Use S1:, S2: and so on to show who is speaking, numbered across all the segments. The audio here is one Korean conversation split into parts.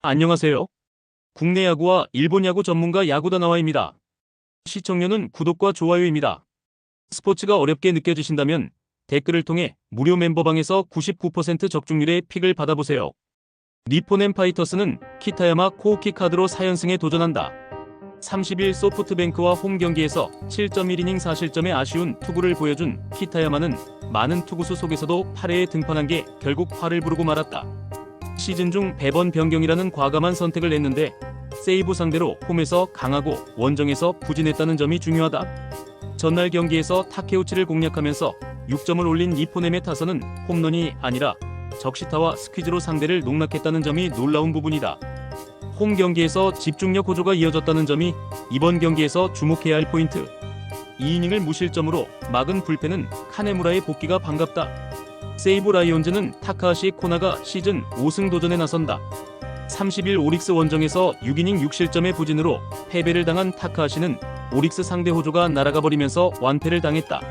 S1: 안녕하세요. 국내 야구와 일본 야구 전문가 야구다나와입니다. 시청료는 구독과 좋아요입니다. 스포츠가 어렵게 느껴지신다면 댓글을 통해 무료 멤버방에서 99% 적중률의 픽을 받아보세요. 니포넨 파이터스는 키타야마 코우키 카드로 4연승에 도전한다. 30일 소프트뱅크와 홈 경기에서 7.1이닝 4실점의 아쉬운 투구를 보여준 키타야마는 많은 투구수 속에서도 8회에 등판한 게 결국 화를 부르고 말았다. 시즌 중 배번 변경이라는 과감한 선택을 했는데 세이브 상대로 홈에서 강하고 원정에서 부진했다는 점이 중요하다. 전날 경기에서 타케우치를 공략하면서 6점을 올린 니포넴의 타선은 홈런이 아니라 적시타와 스퀴즈로 상대를 농락했다는 점이 놀라운 부분이다. 홈 경기에서 집중력 호조가 이어졌다는 점이 이번 경기에서 주목해야 할 포인트. 2이닝을 무실점으로 막은 불펜은 카네무라의 복귀가 반갑다. 세이브 라이온즈는 타카하시 코나가 시즌 5승 도전에 나선다. 30일 오릭스 원정에서 6이닝 6실점의 부진으로 패배를 당한 타카하시는 오릭스 상대 호조가 날아가 버리면서 완패를 당했다.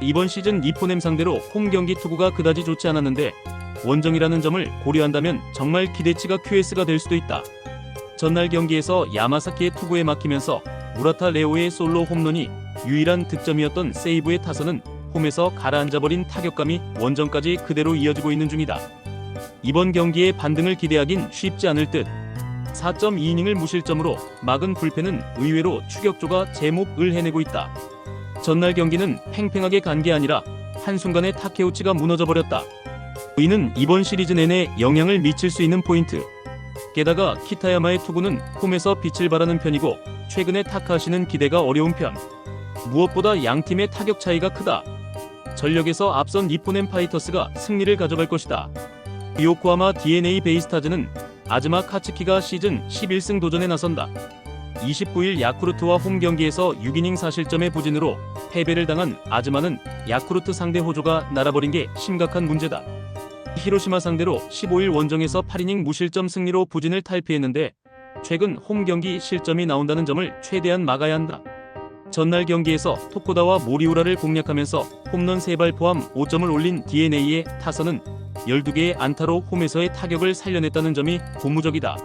S1: 이번 시즌 니포넴 상대로 홈 경기 투구가 그다지 좋지 않았는데 원정이라는 점을 고려한다면 정말 기대치가 QS가 될 수도 있다. 전날 경기에서 야마사키의 투구에 막히면서 무라타 레오의 솔로 홈런이 유일한 득점이었던 세이브의 타선은 홈에서 가라앉아버린 타격감이 원정까지 그대로 이어지고 있는 중이다. 이번 경기에 반등을 기대하긴 쉽지 않을 듯. 4.2이닝을 무실점으로 막은 불펜은 의외로 추격조가 제목을 해내고 있다. 전날 경기는 팽팽하게 간 게 아니라 한순간에 타케우치가 무너져버렸다. 이는 이번 시리즈 내내 영향을 미칠 수 있는 포인트. 게다가 키타야마의 투구는 홈에서 빛을 발하는 편이고 최근에 타카하시는 기대가 어려운 편. 무엇보다 양팀의 타격 차이가 크다. 전력에서 앞선 니포넨 파이터스가 승리를 가져갈 것이다. 요코하마 DNA 베이스타즈는 아즈마 카츠키가 시즌 11승 도전에 나선다. 29일 야쿠르트와 홈 경기에서 6이닝 4실점의 부진으로 패배를 당한 아즈마는 야쿠르트 상대 호조가 날아버린 게 심각한 문제다. 히로시마 상대로 15일 원정에서 8이닝 무실점 승리로 부진을 탈피했는데 최근 홈 경기 실점이 나온다는 점을 최대한 막아야 한다. 전날 경기에서 토코다와 모리우라를 공략하면서 홈런 3발 포함 5점을 올린 DNA의 타선은 12개의 안타로 홈에서의 타격을 살려냈다는 점이 고무적이다.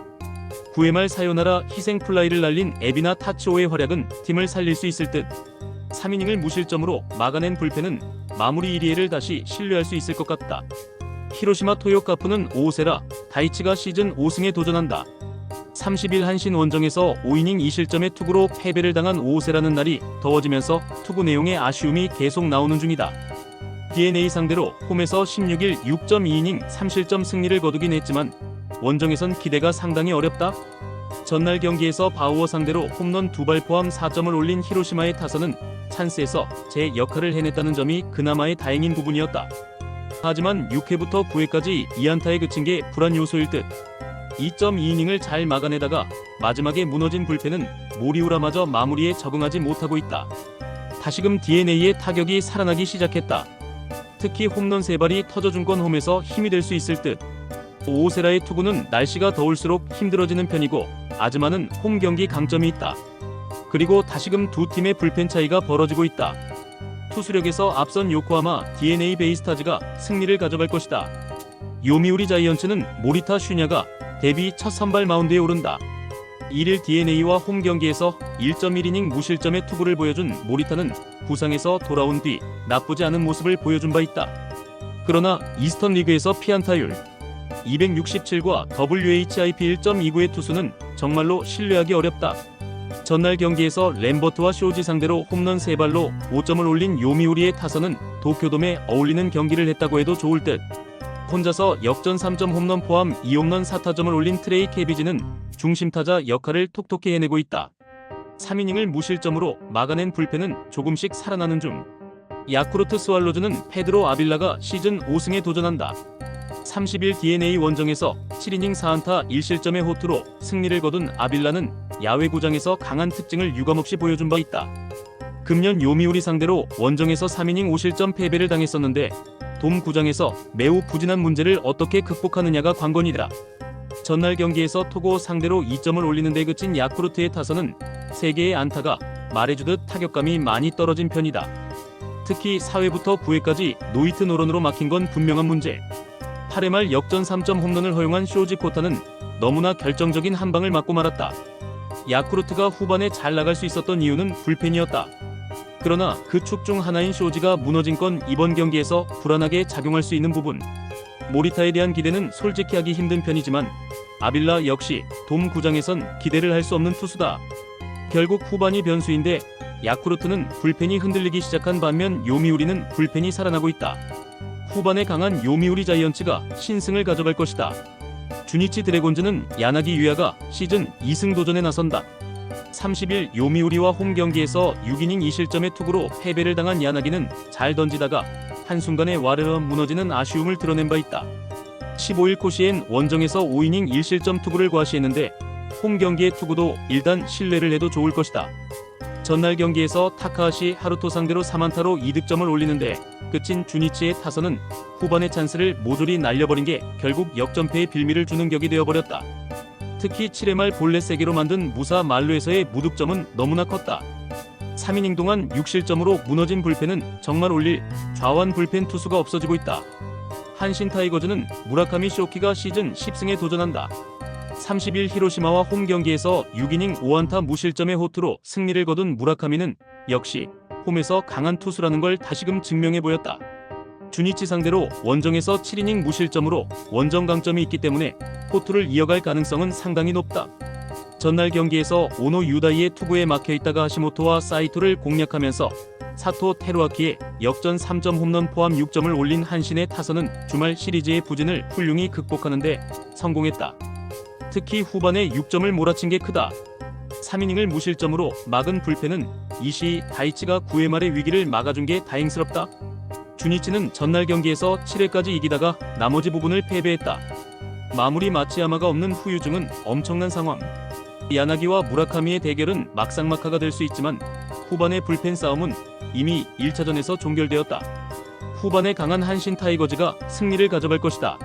S1: 9회 말 사요나라 희생 플라이를 날린 에비나 타츠오의 활약은 팀을 살릴 수 있을 듯. 3이닝을 무실점으로 막아낸 불펜은 마무리 1위를 다시 신뢰할 수 있을 것 같다. 히로시마 토요카프는 오오세라 다이치가 시즌 5승에 도전한다. 30일 한신 원정에서 5이닝 2실점의 투구로 패배를 당한 오오세라는 날이 더워지면서 투구 내용의 아쉬움이 계속 나오는 중이다. DNA 상대로 홈에서 16일 6.2이닝 3실점 승리를 거두긴 했지만 원정에선 기대가 상당히 어렵다. 전날 경기에서 바우어 상대로 홈런 2발 포함 4점을 올린 히로시마의 타선은 찬스에서 제 역할을 해냈다는 점이 그나마의 다행인 부분이었다. 하지만 6회부터 9회까지 2안타에 그친 게 불안 요소일 듯. 2.2이닝을 잘 막아내다가 마지막에 무너진 불펜은 모리우라마저 마무리에 적응하지 못하고 있다. 다시금 DNA의 타격이 살아나기 시작했다. 특히 홈런 3발이 터져준 건 홈에서 힘이 될 수 있을 듯. 오오세라의 투구는 날씨가 더울수록 힘들어지는 편이고 아즈마는 홈 경기 강점이 있다. 그리고 다시금 두 팀의 불펜 차이가 벌어지고 있다. 투수력에서 앞선 요코하마 DNA 베이스타즈가 승리를 가져갈 것이다. 요미우리 자이언츠는 모리타 슈냐가 데뷔 첫 선발 마운드에 오른다. 1일 DNA와 홈 경기에서 1.1이닝 무실점의 투구를 보여준 모리타는 부상에서 돌아온 뒤 나쁘지 않은 모습을 보여준 바 있다. 그러나 이스턴 리그에서 피안타율 267과 WHIP 1.29의 투수는 정말로 신뢰하기 어렵다. 전날 경기에서 램버트와 쇼지 상대로 홈런 3발로 5점을 올린 요미우리의 타선은 도쿄돔에 어울리는 경기를 했다고 해도 좋을 듯. 혼자서 역전 3점 홈런 포함 2홈런 4타점을 올린 트레이 케비지는 중심타자 역할을 톡톡히 해내고 있다. 3이닝을 무실점으로 막아낸 불펜은 조금씩 살아나는 중. 야쿠르트 스왈로즈는 페드로 아빌라가 시즌 5승에 도전한다. 30일 DNA 원정에서 7이닝 4안타 1실점의 호투로 승리를 거둔 아빌라는 야외구장에서 강한 특징을 유감없이 보여준 바 있다. 금년 요미우리 상대로 원정에서 3이닝 5실점 패배를 당했었는데 돔 구장에서 매우 부진한 문제를 어떻게 극복하느냐가 관건이다. 전날 경기에서 토고 상대로 2점을 올리는 데 그친 야쿠르트의 타선은 3개의 안타가 말해주듯 타격감이 많이 떨어진 편이다. 특히 4회부터 9회까지 노히트 노런으로 막힌 건 분명한 문제. 8회 말 역전 3점 홈런을 허용한 쇼지 코타는 너무나 결정적인 한 방을 맞고 말았다. 야쿠르트가 후반에 잘 나갈 수 있었던 이유는 불펜이었다. 그러나 그 축 중 하나인 쇼지가 무너진 건 이번 경기에서 불안하게 작용할 수 있는 부분. 모리타에 대한 기대는 솔직히 하기 힘든 편이지만 아빌라 역시 돔 구장에선 기대를 할 수 없는 투수다. 결국 후반이 변수인데 야쿠르트는 불펜이 흔들리기 시작한 반면 요미우리는 불펜이 살아나고 있다. 후반에 강한 요미우리 자이언츠가 신승을 가져갈 것이다. 주니치 드래곤즈는 야나기 유야가 시즌 2승 도전에 나선다. 30일 요미우리와 홈 경기에서 6이닝 2실점의 투구로 패배를 당한 야나기는 잘 던지다가 한순간에 와르르 무너지는 아쉬움을 드러낸 바 있다. 15일 코시엔 원정에서 5이닝 1실점 투구를 과시했는데 홈 경기의 투구도 일단 신뢰를 해도 좋을 것이다. 전날 경기에서 타카하시 하루토 상대로 3안타로 2득점을 올리는데 끝인 주니치의 타선은 후반의 찬스를 모조리 날려버린 게 결국 역전패의 빌미를 주는 격이 되어버렸다. 특히 7회 말 볼넷 3개로 만든 무사 만루에서의 무득점은 너무나 컸다. 3이닝 동안 6실점으로 무너진 불펜은 정말 올릴 좌완 불펜 투수가 없어지고 있다. 한신 타이거즈는 무라카미 쇼키가 시즌 10승에 도전한다. 30일 히로시마와 홈 경기에서 6이닝 5안타 무실점의 호투로 승리를 거둔 무라카미는 역시 홈에서 강한 투수라는 걸 다시금 증명해 보였다. 주니치 상대로 원정에서 7이닝 무실점으로 원정 강점이 있기 때문에 호투를 이어갈 가능성은 상당히 높다. 전날 경기에서 오노 유다이의 투구에 막혀있다가 하시모토와 사이토를 공략하면서 사토 테루아키의 역전 3점 홈런 포함 6점을 올린 한신의 타선은 주말 시리즈의 부진을 훌륭히 극복하는데 성공했다. 특히 후반에 6점을 몰아친 게 크다. 3이닝을 무실점으로 막은 불펜은 이시 다이치가 9회 말의 위기를 막아준 게 다행스럽다. 주니치는 전날 경기에서 7회까지 이기다가 나머지 부분을 패배했다. 마무리 마츠야마가 없는 후유증은 엄청난 상황. 야나기와 무라카미의 대결은 막상막하가 될 수 있지만 후반의 불펜 싸움은 이미 1차전에서 종결되었다. 후반에 강한 한신 타이거즈가 승리를 가져갈 것이다.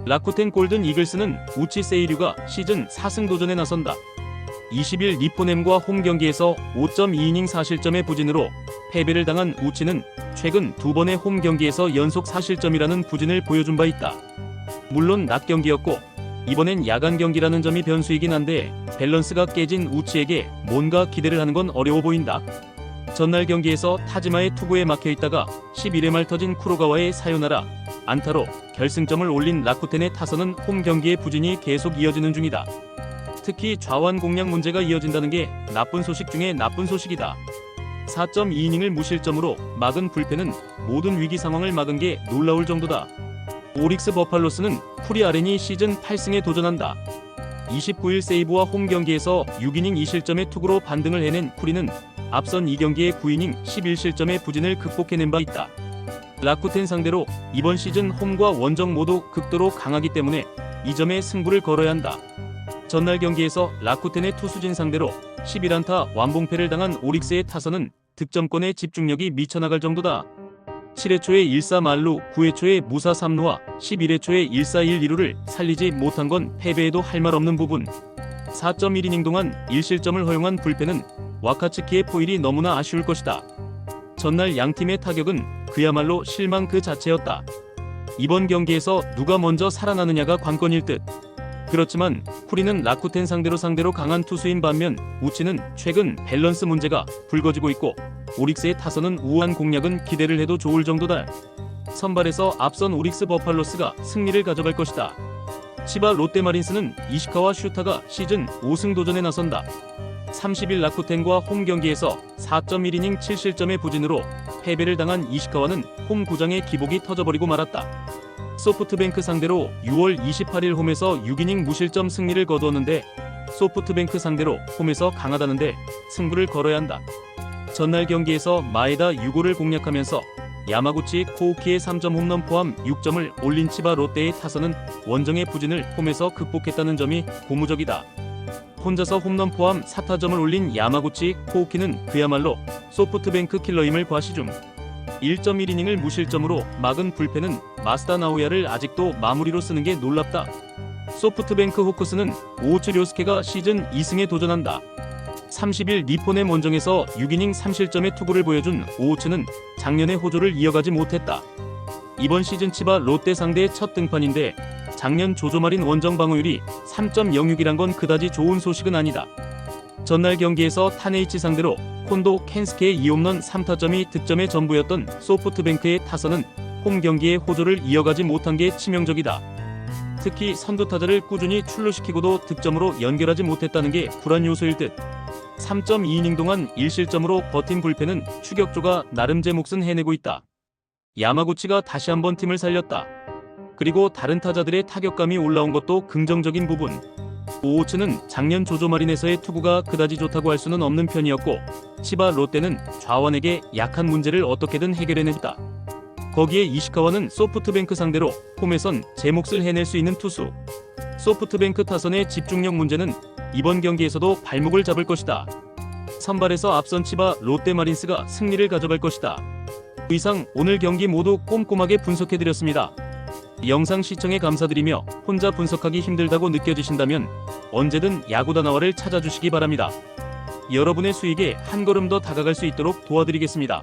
S1: 라쿠텐 골든 이글스는 우치 세이류가 시즌 4승 도전에 나선다. 20일 니포넴과 홈 경기에서 5.2이닝 4실점의 부진으로 패배를 당한 우치는 최근 2번의 홈 경기에서 연속 4실점이라는 부진을 보여준 바 있다. 물론 낮 경기였고 이번엔 야간 경기라는 점이 변수이긴 한데 밸런스가 깨진 우치에게 뭔가 기대를 하는 건 어려워 보인다. 전날 경기에서 타지마의 투구에 막혀있다가 11회 말 터진 쿠로가와의 사요나라 안타로 결승점을 올린 라쿠텐의 타선은 홈 경기의 부진이 계속 이어지는 중이다. 특히 좌완 공략 문제가 이어진다는 게 나쁜 소식 중에 나쁜 소식이다. 4.2이닝을 무실점으로 막은 불펜은 모든 위기 상황을 막은 게 놀라울 정도다. 오릭스 버팔로스는 쿠리 아렌이 시즌 8승에 도전한다. 29일 세이브와 홈 경기에서 6이닝 2실점의 투구로 반등을 해낸 쿠리는 앞선 2경기의 9이닝 11실점의 부진을 극복해낸 바 있다. 라쿠텐 상대로 이번 시즌 홈과 원정 모두 극도로 강하기 때문에 이 점에 승부를 걸어야 한다. 전날 경기에서 라쿠텐의 투수진 상대로 11안타 완봉패를 당한 오릭스의 타선은 득점권의 집중력이 미쳐나갈 정도다. 7회 초에 1사 만루, 9회 초에 무사 3루와 11회 초에 1사 1, 2루를 살리지 못한 건 패배에도 할 말 없는 부분. 4.1이닝 동안 1실점을 허용한 불펜은 와카츠키의 포일이 너무나 아쉬울 것이다. 전날 양팀의 타격은 그야말로 실망 그 자체였다. 이번 경기에서 누가 먼저 살아나느냐가 관건일 듯. 그렇지만 쿠리는 라쿠텐 상대로 강한 투수인 반면 우치는 최근 밸런스 문제가 불거지고 있고 오릭스의 타선은 우한 공략은 기대를 해도 좋을 정도다. 선발에서 앞선 오릭스 버팔로스가 승리를 가져갈 것이다. 치바 롯데마린스는 이시카와 슈타가 시즌 5승 도전에 나선다. 30일 라쿠텐과 홈 경기에서 4.1이닝 7실점의 부진으로 패배를 당한 이시카와는 홈 구장의 기복이 터져버리고 말았다. 소프트뱅크 상대로 6월 28일 홈에서 6이닝 무실점 승리를 거두었는데 소프트뱅크 상대로 홈에서 강하다는데 승부를 걸어야 한다. 전날 경기에서 마에다 6호를 공략하면서 야마구치 코우키의 3점 홈런 포함 6점을 올린 치바 롯데의 타선은 원정의 부진을 홈에서 극복했다는 점이 고무적이다. 혼자서 홈런 포함 4타점을 올린 야마구치 코우키는 그야말로 소프트뱅크 킬러임을 과시 중. 1.1이닝을 무실점으로 막은 불펜은 마스다 나오야를 아직도 마무리로 쓰는 게 놀랍다. 소프트뱅크 호크스는 오우츠 료스케가 시즌 2승에 도전한다. 30일 니포넴 원정에서 6이닝 3실점의 투구를 보여준 오우츠는 작년의 호조를 이어가지 못했다. 이번 시즌 치바 롯데 상대의 첫 등판인데 작년 조조마린 원정 방어율이 3.06이란 건 그다지 좋은 소식은 아니다. 전날 경기에서 타네이치 상대로 콘도 켄스케의 2홈런 3타점이 득점의 전부였던 소프트뱅크의 타선은 홈 경기에 호조를 이어가지 못한 게 치명적이다. 특히 선두타자를 꾸준히 출루시키고도 득점으로 연결하지 못했다는 게 불안 요소일 듯. 3.2이닝 동안 1실점으로 버틴 불펜은 추격조가 나름 제 몫은 해내고 있다. 야마구치가 다시 한번 팀을 살렸다. 그리고 다른 타자들의 타격감이 올라온 것도 긍정적인 부분. 오호츠는 작년 조조마린에서의 투구가 그다지 좋다고 할 수는 없는 편이었고, 치바 롯데는 좌완에게 약한 문제를 어떻게든 해결해냈다. 거기에 이시카와는 소프트뱅크 상대로 홈에선 제 몫을 해낼 수 있는 투수. 소프트뱅크 타선의 집중력 문제는 이번 경기에서도 발목을 잡을 것이다. 선발에서 앞선 치바 롯데마린스가 승리를 가져갈 것이다. 이상 오늘 경기 모두 꼼꼼하게 분석해드렸습니다. 영상 시청에 감사드리며 혼자 분석하기 힘들다고 느껴지신다면 언제든 야구다나와를 찾아주시기 바랍니다. 여러분의 수익에 한 걸음 더 다가갈 수 있도록 도와드리겠습니다.